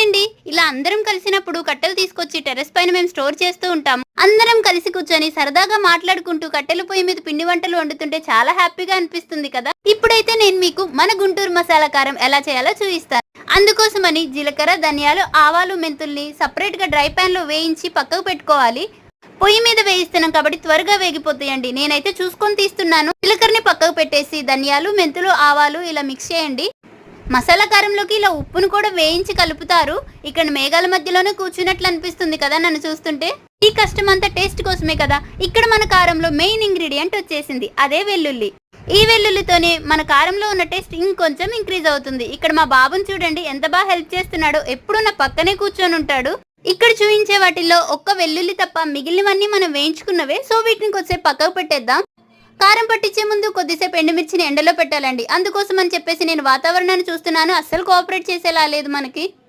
అండి. ఇలా అందరం కలిసినప్పుడు కట్టెలు తీసుకొచ్చి టెర్రస్ పైన మేము స్టోర్ చేస్తూ ఉంటాము. అందరం కలిసి కూర్చొని సరదాగా మాట్లాడుకుంటూ కట్టెల పొయ్యి మీద పిండి వంటలు వండుతుంటే చాలా హ్యాపీగా అనిపిస్తుంది కదా. ఇప్పుడైతే నేను మీకు మన గుంటూరు మసాలా కారం ఎలా చేయాలో చూపిస్తాను. అందుకోసమని జీలకర్ర, ధనియాలు, ఆవాలు, మెంతుల్ని సపరేట్ గా డ్రై ప్యాన్ లో వేయించి పక్కకు పెట్టుకోవాలి. పొయ్యి మీద వేయిస్తున్నాం కాబట్టి త్వరగా వేగిపోతాయండి. నేనైతే చూసుకొని తీస్తున్నాను. జీలకర్రని పక్కకు పెట్టేసి ధనియాలు, మెంతులు, ఆవాలు ఇలా మిక్స్ చేయండి. మసాలా కారంలోకి ఇలా ఉప్పును కూడా వేయించి కలుపుతారు. ఇక్కడ మేఘాల మధ్యలోనే కూర్చున్నట్లు అనిపిస్తుంది కదా నన్ను చూస్తుంటే. ఈ కష్టం అంతా టేస్ట్ కోసమే కదా. ఇక్కడ మన కారంలో మెయిన్ ఇంగ్రీడియంట్ వచ్చేసింది, అదే వెల్లుల్లి. ఈ వెల్లుల్లితోనే మన కారంలో ఉన్న టేస్ట్ ఇంకొంచెం ఇంక్రీజ్ అవుతుంది. ఇక్కడ మా బాబుని చూడండి ఎంత బాగా హెల్ప్ చేస్తున్నాడో. ఎప్పుడు నా పక్కనే కూర్చొని ఉంటాడు. ఇక్కడ చూపించే వాటిల్లో ఒక్క వెల్లుల్లి తప్ప మిగిలినవన్నీ మనం వేయించుకున్నవే. సో వీటిని కొద్దిసేపు పక్కకు పెట్టేద్దాం. కారం పట్టించే ముందు కొద్దిసేపు ఎండుమిర్చిని ఎండలో పెట్టాలండి. అందుకోసం అని చెప్పేసి నేను వాతావరణాన్ని చూస్తున్నాను, అస్సలు కోఆపరేట్ చేసేలా లేదు మనకి.